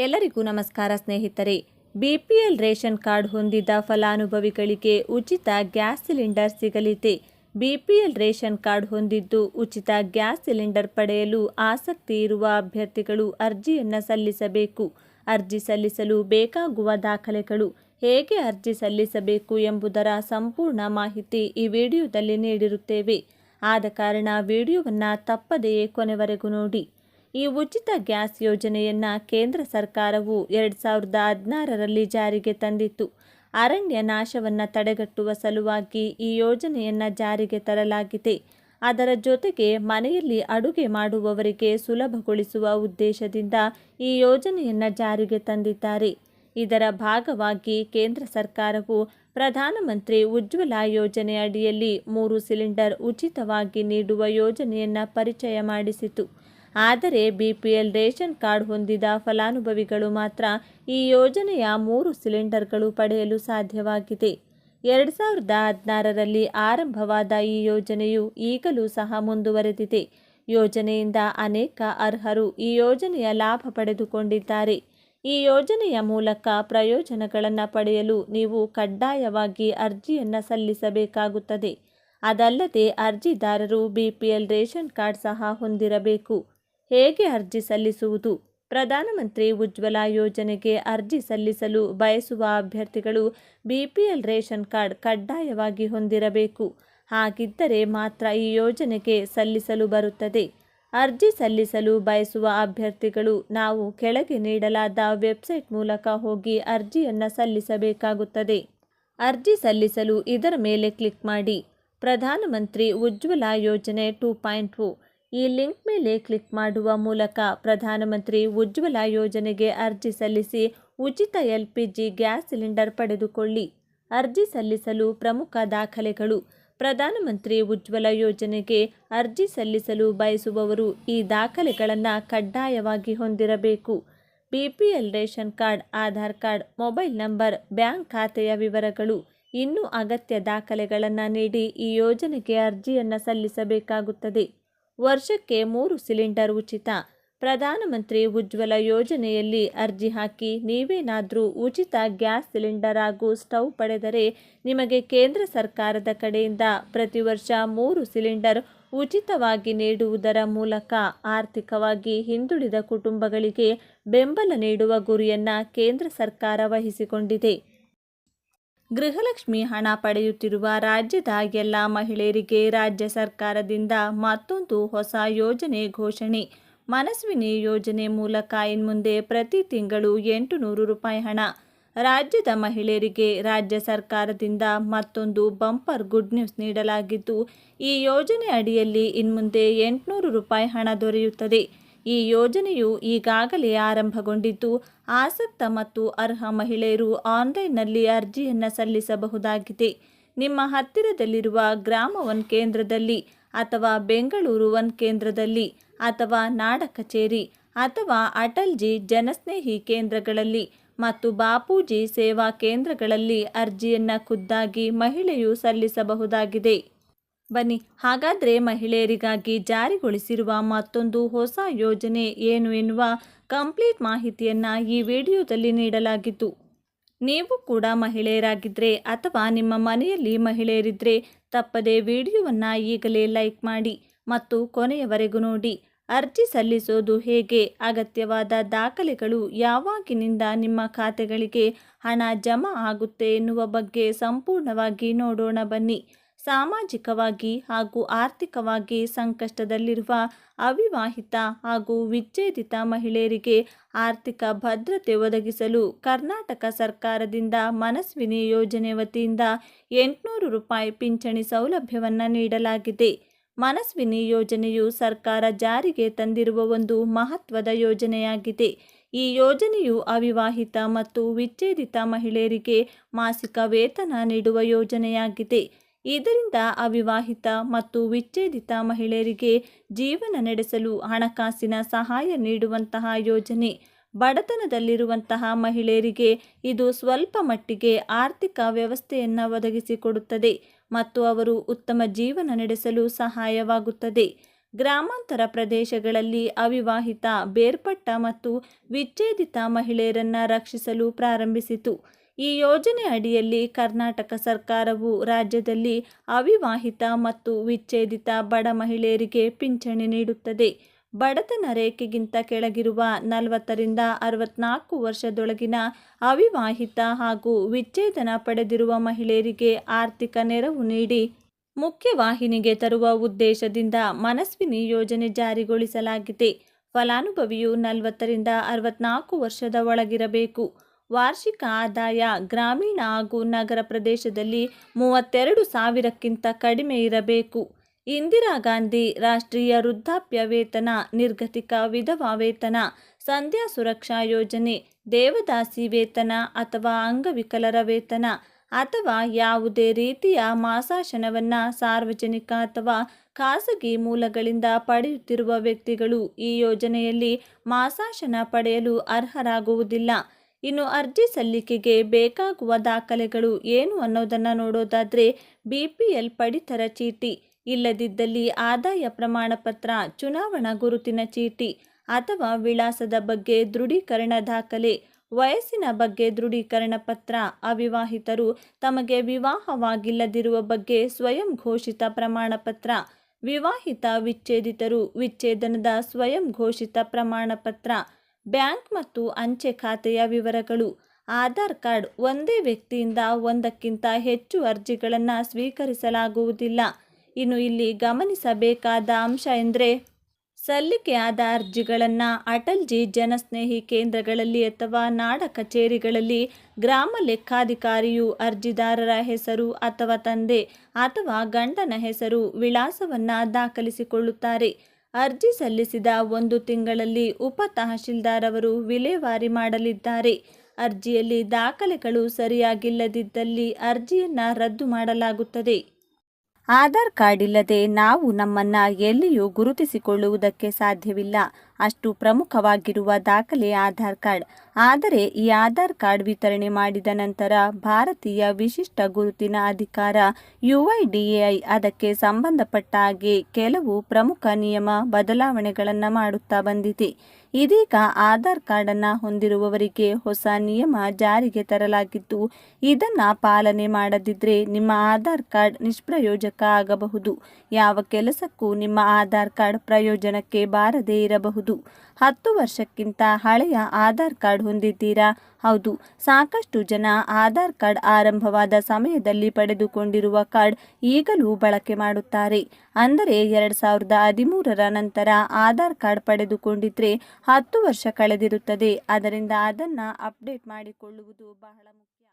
ಎಲ್ಲರಿಗೂ ನಮಸ್ಕಾರ ಸ್ನೇಹಿತರೆ. ಬಿಪಿಎಲ್ ರೇಷನ್ ಕಾರ್ಡ್ ಹೊಂದಿದ ಫಲಾನುಭವಿಗಳಿಗೆ ಉಚಿತ ಗ್ಯಾಸ್ ಸಿಲಿಂಡರ್ ಸಿಗಲಿದೆ. ಬಿಪಿಎಲ್ ರೇಷನ್ ಕಾರ್ಡ್ ಹೊಂದಿದ್ದು ಉಚಿತ ಗ್ಯಾಸ್ ಸಿಲಿಂಡರ್ ಪಡೆಯಲು ಆಸಕ್ತಿ ಇರುವ ಅಭ್ಯರ್ಥಿಗಳು ಅರ್ಜಿಯನ್ನು ಸಲ್ಲಿಸಬೇಕು. ಅರ್ಜಿ ಸಲ್ಲಿಸಲು ಬೇಕಾಗುವ ದಾಖಲೆಗಳು, ಹೇಗೆ ಅರ್ಜಿ ಸಲ್ಲಿಸಬೇಕು ಎಂಬುದರ ಸಂಪೂರ್ಣ ಮಾಹಿತಿ ಈ ವಿಡಿಯೋದಲ್ಲಿ ನೀಡಿರುತ್ತೇವೆ. ಆದ ಕಾರಣ ವಿಡಿಯೋವನ್ನು ತಪ್ಪದೆಯೇ ಕೊನೆವರೆಗೂ ನೋಡಿ. ಈ ಉಚಿತ ಗ್ಯಾಸ್ ಯೋಜನೆಯನ್ನು ಕೇಂದ್ರ ಸರ್ಕಾರವು 2016ರಲ್ಲಿ ಜಾರಿಗೆ ತಂದಿತ್ತು. ಅರಣ್ಯ ನಾಶವನ್ನು ತಡೆಗಟ್ಟುವ ಸಲುವಾಗಿ ಈ ಯೋಜನೆಯನ್ನು ಜಾರಿಗೆ ತರಲಾಗಿದೆ. ಅದರ ಜೊತೆಗೆ ಮನೆಯಲ್ಲಿ ಅಡುಗೆ ಮಾಡುವವರಿಗೆ ಸುಲಭಗೊಳಿಸುವ ಉದ್ದೇಶದಿಂದ ಈ ಯೋಜನೆಯನ್ನು ಜಾರಿಗೆ ತಂದಿದ್ದಾರೆ. ಇದರ ಭಾಗವಾಗಿ ಕೇಂದ್ರ ಸರ್ಕಾರವು ಪ್ರಧಾನಮಂತ್ರಿ ಉಜ್ವಲ ಯೋಜನೆ ಅಡಿಯಲ್ಲಿ 3 ಸಿಲಿಂಡರ್ ಉಚಿತವಾಗಿ ನೀಡುವ ಯೋಜನೆಯನ್ನು ಪರಿಚಯ ಮಾಡಿಸಿತು. ಆದರೆ ಬಿಪಿಎಲ್ ರೇಷನ್ ಕಾರ್ಡ್ ಹೊಂದಿದ ಫಲಾನುಭವಿಗಳು ಮಾತ್ರ ಈ ಯೋಜನೆಯ 3 ಸಿಲಿಂಡರ್ಗಳು ಪಡೆಯಲು ಸಾಧ್ಯವಾಗಿದೆ. 2016ರಲ್ಲಿ ಆರಂಭವಾದ ಈ ಯೋಜನೆಯು ಈಗಲೂ ಸಹ ಮುಂದುವರೆದಿದೆ. ಯೋಜನೆಯಿಂದ ಅನೇಕ ಅರ್ಹರು ಈ ಯೋಜನೆಯ ಲಾಭ ಪಡೆದುಕೊಂಡಿದ್ದಾರೆ. ಈ ಯೋಜನೆಯ ಮೂಲಕ ಪ್ರಯೋಜನಗಳನ್ನು ಪಡೆಯಲು ನೀವು ಕಡ್ಡಾಯವಾಗಿ ಅರ್ಜಿಯನ್ನು ಸಲ್ಲಿಸಬೇಕಾಗುತ್ತದೆ. ಅದಲ್ಲದೆ ಅರ್ಜಿದಾರರು ಬಿಪಿಎಲ್ ರೇಷನ್ ಕಾರ್ಡ್ ಸಹ ಹೊಂದಿರಬೇಕು. ಹೇಗೆ ಅರ್ಜಿ ಸಲ್ಲಿಸುವುದು? ಪ್ರಧಾನಮಂತ್ರಿ ಉಜ್ವಲ ಯೋಜನೆಗೆ ಅರ್ಜಿ ಸಲ್ಲಿಸಲು ಬಯಸುವ ಅಭ್ಯರ್ಥಿಗಳು ಬಿಪಿಎಲ್ ರೇಷನ್ ಕಾರ್ಡ್ ಕಡ್ಡಾಯವಾಗಿ ಹೊಂದಿರಬೇಕು. ಹಾಗಿದ್ದರೆ ಮಾತ್ರ ಈ ಯೋಜನೆಗೆ ಸಲ್ಲಿಸಲು ಬರುತ್ತದೆ. ಅರ್ಜಿ ಸಲ್ಲಿಸಲು ಬಯಸುವ ಅಭ್ಯರ್ಥಿಗಳು ನಾವು ಕೆಳಗೆ ನೀಡಲಾದ ವೆಬ್ಸೈಟ್ ಮೂಲಕ ಹೋಗಿ ಅರ್ಜಿಯನ್ನು ಸಲ್ಲಿಸಬೇಕಾಗುತ್ತದೆ. ಅರ್ಜಿ ಸಲ್ಲಿಸಲು ಇದರ ಮೇಲೆ ಕ್ಲಿಕ್ ಮಾಡಿ. ಪ್ರಧಾನಮಂತ್ರಿ ಉಜ್ವಲ ಯೋಜನೆ 2.0 ಈ ಲಿಂಕ್ ಮೇಲೆ ಕ್ಲಿಕ್ ಮಾಡುವ ಮೂಲಕ ಪ್ರಧಾನಮಂತ್ರಿ ಉಜ್ವಲ ಯೋಜನೆಗೆ ಅರ್ಜಿ ಸಲ್ಲಿಸಿ ಉಚಿತ LPG ಗ್ಯಾಸ್ ಸಿಲಿಂಡರ್ ಪಡೆದುಕೊಳ್ಳಿ. ಅರ್ಜಿ ಸಲ್ಲಿಸಲು ಪ್ರಮುಖ ದಾಖಲೆಗಳು. ಪ್ರಧಾನಮಂತ್ರಿ ಉಜ್ವಲ ಯೋಜನೆಗೆ ಅರ್ಜಿ ಸಲ್ಲಿಸಲು ಬಯಸುವವರು ಈ ದಾಖಲೆಗಳನ್ನು ಕಡ್ಡಾಯವಾಗಿ ಹೊಂದಿರಬೇಕು. BPL ration card, Aadhaar card, mobile number, bank ಖಾತೆಯ ವಿವರಗಳು, ಇನ್ನೂ ಅಗತ್ಯ ದಾಖಲೆಗಳನ್ನು ನೀಡಿ ಈ ಯೋಜನೆಗೆ ಅರ್ಜಿಯನ್ನು ಸಲ್ಲಿಸಬೇಕಾಗುತ್ತದೆ. ವರ್ಷಕ್ಕೆ 3 ಸಿಲಿಂಡರ್ ಉಚಿತ. ಪ್ರಧಾನಮಂತ್ರಿ ಉಜ್ವಲ ಯೋಜನೆಯಲ್ಲಿ ಅರ್ಜಿ ಹಾಕಿ ನೀವೇನಾದರೂ ಉಚಿತ ಗ್ಯಾಸ್ ಸಿಲಿಂಡರ್ ಹಾಗೂ ಸ್ಟವ್ ಪಡೆದರೆ ನಿಮಗೆ ಕೇಂದ್ರ ಸರ್ಕಾರದ ಕಡೆಯಿಂದ ಪ್ರತಿ ವರ್ಷ 3 ಸಿಲಿಂಡರ್ ಉಚಿತವಾಗಿ ನೀಡುವುದರ ಮೂಲಕ ಆರ್ಥಿಕವಾಗಿ ಹಿಂದುಳಿದ ಕುಟುಂಬಗಳಿಗೆ ಬೆಂಬಲ ನೀಡುವ ಗುರಿಯನ್ನು ಕೇಂದ್ರ ಸರ್ಕಾರ ವಹಿಸಿಕೊಂಡಿದೆ. ಗೃಹಲಕ್ಷ್ಮಿ ಹಣ ಪಡೆಯುತ್ತಿರುವ ರಾಜ್ಯದ ಎಲ್ಲ ಮಹಿಳೆಯರಿಗೆ ರಾಜ್ಯ ಸರ್ಕಾರದಿಂದ ಮತ್ತೊಂದು ಹೊಸ ಯೋಜನೆ ಘೋಷಣೆ. ಮನಸ್ವಿನಿ ಯೋಜನೆ ಮೂಲಕ ಇನ್ಮುಂದೆ ಪ್ರತಿ ತಿಂಗಳು 800 ರೂಪಾಯಿ ಹಣ. ರಾಜ್ಯದ ಮಹಿಳೆಯರಿಗೆ ರಾಜ್ಯ ಸರ್ಕಾರದಿಂದ ಮತ್ತೊಂದು ಬಂಪರ್ ಗುಡ್ ನ್ಯೂಸ್ ನೀಡಲಾಗಿದ್ದು, ಈ ಯೋಜನೆ ಅಡಿಯಲ್ಲಿ ಇನ್ಮುಂದೆ 800 ರೂಪಾಯಿ ಹಣ ದೊರೆಯುತ್ತದೆ. ಈ ಯೋಜನೆಯು ಈಗಾಗಲೇ ಆರಂಭಗೊಂಡಿದ್ದು, ಆಸಕ್ತ ಮತ್ತು ಅರ್ಹ ಮಹಿಳೆಯರು ಆನ್ಲೈನ್ನಲ್ಲಿ ಅರ್ಜಿಯನ್ನು ಸಲ್ಲಿಸಬಹುದಾಗಿದೆ. ನಿಮ್ಮ ಹತ್ತಿರದಲ್ಲಿರುವ ಗ್ರಾಮ 1 ಕೇಂದ್ರದಲ್ಲಿ ಅಥವಾ ಬೆಂಗಳೂರು 1 ಕೇಂದ್ರದಲ್ಲಿ ಅಥವಾ ನಾಡ ಕಚೇರಿ ಅಥವಾ ಅಟಲ್ಜಿ ಜನಸ್ನೇಹಿ ಕೇಂದ್ರಗಳಲ್ಲಿ ಮತ್ತು ಬಾಪೂಜಿ ಸೇವಾ ಕೇಂದ್ರಗಳಲ್ಲಿ ಅರ್ಜಿಯನ್ನು ಖುದ್ದಾಗಿ ಮಹಿಳೆಯು ಸಲ್ಲಿಸಬಹುದಾಗಿದೆ. ಬನ್ನಿ ಹಾಗಾದರೆ ಮಹಿಳೆಯರಿಗಾಗಿ ಜಾರಿಗೊಳಿಸಿರುವ ಮತ್ತೊಂದು ಹೊಸ ಯೋಜನೆ ಏನು ಎನ್ನುವ ಕಂಪ್ಲೀಟ್ ಮಾಹಿತಿಯನ್ನು ಈ ವಿಡಿಯೋದಲ್ಲಿ ನೀಡಲಾಗಿತ್ತು. ನೀವು ಕೂಡ ಮಹಿಳೆಯರಾಗಿದ್ದರೆ ಅಥವಾ ನಿಮ್ಮ ಮನೆಯಲ್ಲಿ ಮಹಿಳೆಯರಿದ್ದರೆ ತಪ್ಪದೇ ವಿಡಿಯೋವನ್ನು ಈಗಲೇ ಲೈಕ್ ಮಾಡಿ ಮತ್ತು ಕೊನೆಯವರೆಗೂ ನೋಡಿ. ಅರ್ಜಿ ಸಲ್ಲಿಸೋದು ಹೇಗೆ, ಅಗತ್ಯವಾದ ದಾಖಲೆಗಳು, ಯಾವಾಗಿನಿಂದ ನಿಮ್ಮ ಖಾತೆಗಳಿಗೆ ಹಣ ಜಮಾ ಆಗುತ್ತೆ ಎನ್ನುವ ಬಗ್ಗೆ ಸಂಪೂರ್ಣವಾಗಿ ನೋಡೋಣ ಬನ್ನಿ. ಸಾಮಾಜಿಕವಾಗಿ ಹಾಗೂ ಆರ್ಥಿಕವಾಗಿ ಸಂಕಷ್ಟದಲ್ಲಿರುವ ಅವಿವಾಹಿತ ಹಾಗೂ ವಿಚ್ಛೇದಿತ ಮಹಿಳೆಯರಿಗೆ ಆರ್ಥಿಕ ಭದ್ರತೆ ಒದಗಿಸಲು ಕರ್ನಾಟಕ ಸರ್ಕಾರದಿಂದ ಮನಸ್ವಿನಿ ಯೋಜನೆ ವತಿಯಿಂದ 800 ರೂಪಾಯಿ ಪಿಂಚಣಿ ಸೌಲಭ್ಯವನ್ನು ನೀಡಲಾಗಿದೆ. ಮನಸ್ವಿನಿ ಯೋಜನೆಯು ಸರ್ಕಾರ ಜಾರಿಗೆ ತಂದಿರುವ ಒಂದು ಮಹತ್ವದ ಯೋಜನೆಯಾಗಿದೆ. ಈ ಯೋಜನೆಯು ಅವಿವಾಹಿತ ಮತ್ತು ವಿಚ್ಛೇದಿತ ಮಹಿಳೆಯರಿಗೆ ಮಾಸಿಕ ವೇತನ ನೀಡುವ ಯೋಜನೆಯಾಗಿದೆ. ಇದರಿಂದ ಅವಿವಾಹಿತ ಮತ್ತು ವಿಚ್ಛೇದಿತ ಮಹಿಳೆಯರಿಗೆ ಜೀವನ ನಡೆಸಲು ಹಣಕಾಸಿನ ಸಹಾಯ ನೀಡುವಂತಹ ಯೋಜನೆ. ಬಡತನದಲ್ಲಿರುವಂತಹ ಮಹಿಳೆಯರಿಗೆ ಇದು ಸ್ವಲ್ಪ ಮಟ್ಟಿಗೆ ಆರ್ಥಿಕ ವ್ಯವಸ್ಥೆಯನ್ನು ಒದಗಿಸಿಕೊಡುತ್ತದೆ ಮತ್ತು ಅವರು ಉತ್ತಮ ಜೀವನ ನಡೆಸಲು ಸಹಾಯವಾಗುತ್ತದೆ. ಗ್ರಾಮಾಂತರ ಪ್ರದೇಶಗಳಲ್ಲಿ ಅವಿವಾಹಿತ, ಬೇರ್ಪಟ್ಟ ಮತ್ತು ವಿಚ್ಛೇದಿತ ಮಹಿಳೆಯರನ್ನು ರಕ್ಷಿಸಲು ಪ್ರಾರಂಭಿಸಿತು. ಈ ಯೋಜನೆ ಅಡಿಯಲ್ಲಿ ಕರ್ನಾಟಕ ಸರ್ಕಾರವು ರಾಜ್ಯದಲ್ಲಿ ಅವಿವಾಹಿತ ಮತ್ತು ವಿಚ್ಛೇದಿತ ಬಡ ಮಹಿಳೆಯರಿಗೆ ಪಿಂಚಣಿ ನೀಡುತ್ತದೆ. ಬಡತನ ರೇಖೆಗಿಂತ ಕೆಳಗಿರುವ 40ರಿಂದ 64 ವರ್ಷದೊಳಗಿನ ಅವಿವಾಹಿತ ಹಾಗೂ ವಿಚ್ಛೇದನ ಪಡೆದಿರುವ ಮಹಿಳೆಯರಿಗೆ ಆರ್ಥಿಕ ನೆರವು ನೀಡಿ ಮುಖ್ಯವಾಹಿನಿಗೆ ತರುವ ಉದ್ದೇಶದಿಂದ ಮನಸ್ವಿನಿ ಯೋಜನೆ ಜಾರಿಗೊಳಿಸಲಾಗಿದೆ. ಫಲಾನುಭವಿಯು 40ರಿಂದ 64 ವರ್ಷದ ಒಳಗಿರಬೇಕು. ವಾರ್ಷಿಕ ಆದಾಯ ಗ್ರಾಮೀಣ ಹಾಗೂ ನಗರ ಪ್ರದೇಶದಲ್ಲಿ 32,000ಕ್ಕಿಂತ ಕಡಿಮೆ ಇರಬೇಕು. ಇಂದಿರಾ ಗಾಂಧಿ ರಾಷ್ಟ್ರೀಯ ವೃದ್ಧಾಪ್ಯ ವೇತನ, ನಿರ್ಗತಿಕ ವಿಧವಾ ವೇತನ, ಸಂಧ್ಯಾ ಸುರಕ್ಷಾ ಯೋಜನೆ, ದೇವದಾಸಿ ವೇತನ ಅಥವಾ ಅಂಗವಿಕಲರ ವೇತನ ಅಥವಾ ಯಾವುದೇ ರೀತಿಯ ಮಾಸಾಶನವನ್ನು ಸಾರ್ವಜನಿಕ ಅಥವಾ ಖಾಸಗಿ ಮೂಲಗಳಿಂದ ಪಡೆಯುತ್ತಿರುವ ವ್ಯಕ್ತಿಗಳು ಈ ಯೋಜನೆಯಲ್ಲಿ ಮಾಸಾಶನ ಪಡೆಯಲು ಅರ್ಹರಾಗುವುದಿಲ್ಲ. ಇನ್ನು ಅರ್ಜಿ ಸಲ್ಲಿಕೆಗೆ ಬೇಕಾಗುವ ದಾಖಲೆಗಳು ಏನು ಅನ್ನೋದನ್ನು ನೋಡೋದಾದರೆ BPL ಪಡಿತರ ಚೀಟಿ, ಇಲ್ಲದಿದ್ದಲ್ಲಿ ಆದಾಯ ಪ್ರಮಾಣ ಪತ್ರ, ಚುನಾವಣಾ ಗುರುತಿನ ಚೀಟಿ ಅಥವಾ ವಿಳಾಸದ ಬಗ್ಗೆ ದೃಢೀಕರಣ ದಾಖಲೆ, ವಯಸ್ಸಿನ ಬಗ್ಗೆ ದೃಢೀಕರಣ ಪತ್ರ, ಅವಿವಾಹಿತರು ತಮಗೆ ವಿವಾಹವಾಗಿಲ್ಲದಿರುವ ಬಗ್ಗೆ ಸ್ವಯಂ ಘೋಷಿತ ಪ್ರಮಾಣ ಪತ್ರ, ವಿವಾಹಿತ ವಿಚ್ಛೇದಿತರು ವಿಚ್ಛೇದನದ ಸ್ವಯಂ ಘೋಷಿತ ಪ್ರಮಾಣ ಪತ್ರ, ಬ್ಯಾಂಕ್ ಮತ್ತು ಅಂಚೆ ಖಾತೆಯ ವಿವರಗಳು, ಆಧಾರ್ ಕಾರ್ಡ್. ಒಂದೇ ವ್ಯಕ್ತಿಯಿಂದ ಒಂದಕ್ಕಿಂತ ಹೆಚ್ಚು ಅರ್ಜಿಗಳನ್ನು ಸ್ವೀಕರಿಸಲಾಗುವುದಿಲ್ಲ. ಇನ್ನು ಇಲ್ಲಿ ಗಮನಿಸಬೇಕಾದ ಅಂಶ ಎಂದರೆ ಸಲ್ಲಿಕೆಯಾದ ಅರ್ಜಿಗಳನ್ನು ಅಟಲ್ಜಿ ಜನಸ್ನೇಹಿ ಕೇಂದ್ರಗಳಲ್ಲಿ ಅಥವಾ ನಾಡ ಕಚೇರಿಗಳಲ್ಲಿ ಗ್ರಾಮ ಲೆಕ್ಕಾಧಿಕಾರಿಯು ಅರ್ಜಿದಾರರ ಹೆಸರು ಅಥವಾ ತಂದೆ ಅಥವಾ ಗಂಡನ ಹೆಸರು, ವಿಳಾಸವನ್ನು ದಾಖಲಿಸಿಕೊಳ್ಳುತ್ತಾರೆ. ಅರ್ಜಿ ಸಲ್ಲಿಸಿದ 1 ತಿಂಗಳಲ್ಲಿ ಉಪ ತಹಶೀಲ್ದಾರ್ ಅವರು ವಿಲೇವಾರಿ ಮಾಡಲಿದ್ದಾರೆ. ಅರ್ಜಿಯಲ್ಲಿ ದಾಖಲೆಗಳು ಸರಿಯಾಗಿಲ್ಲದಿದ್ದಲ್ಲಿ ಅರ್ಜಿಯನ್ನು ರದ್ದು ಮಾಡಲಾಗುತ್ತದೆ. ಆಧಾರ್ ಕಾರ್ಡ್ ಇಲ್ಲದೆ ನಾವು ನಮ್ಮನ್ನು ಎಲ್ಲಿಯೂ ಗುರುತಿಸಿಕೊಳ್ಳುವುದಕ್ಕೆ ಸಾಧ್ಯವಿಲ್ಲ. ಅಷ್ಟು ಪ್ರಮುಖವಾಗಿರುವ ದಾಖಲೆ ಆಧಾರ್ ಕಾರ್ಡ್. ಆದರೆ ಈ ಆಧಾರ್ ಕಾರ್ಡ್ ವಿತರಣೆ ಮಾಡಿದ ನಂತರ ಭಾರತೀಯ ವಿಶಿಷ್ಟ ಗುರುತಿನ ಅಧಿಕಾರ UIDAI ಅದಕ್ಕೆ ಸಂಬಂಧಪಟ್ಟ ಹಾಗೆ ಕೆಲವು ಪ್ರಮುಖ ನಿಯಮ ಬದಲಾವಣೆಗಳನ್ನು ಮಾಡುತ್ತಾ ಬಂದಿದೆ. ಇದೀಗ ಆಧಾರ್ ಕಾರ್ಡನ್ನು ಹೊಂದಿರುವವರಿಗೆ ಹೊಸ ನಿಯಮ ಜಾರಿಗೆ ತರಲಾಗಿದ್ದು, ಇದನ್ನು ಪಾಲನೆ ಮಾಡದಿದ್ದರೆ ನಿಮ್ಮ ಆಧಾರ್ ಕಾರ್ಡ್ ನಿಷ್ಪ್ರಯೋಜಕ ಆಗಬಹುದು. ಯಾವ ಕೆಲಸಕ್ಕೂ ನಿಮ್ಮ ಆಧಾರ್ ಕಾರ್ಡ್ ಪ್ರಯೋಜನಕ್ಕೆ ಬಾರದೇ ಇರಬಹುದು. 10 ವರ್ಷಕ್ಕಿಂತ ಹಳೆಯ ಆಧಾರ್ ಕಾರ್ಡ್ ಹೊಂದಿದ್ದೀರಾ? ಹೌದು, ಸಾಕಷ್ಟು ಜನ ಆಧಾರ್ ಕಾರ್ಡ್ ಆರಂಭವಾದ ಸಮಯದಲ್ಲಿ ಪಡೆದುಕೊಂಡಿರುವ ಕಾರ್ಡ್ ಈಗಲೂ ಬಳಕೆ ಮಾಡುತ್ತಾರೆ. ಅಂದರೆ 2013ರ ನಂತರ ಆಧಾರ್ ಕಾರ್ಡ್ ಪಡೆದುಕೊಂಡಿದ್ರೆ 10 ವರ್ಷ ಕಳೆದಿರುತ್ತದೆ. ಅದರಿಂದ ಅದನ್ನು ಅಪ್ಡೇಟ್ ಮಾಡಿಕೊಳ್ಳುವುದು ಬಹಳ ಮುಖ್ಯ.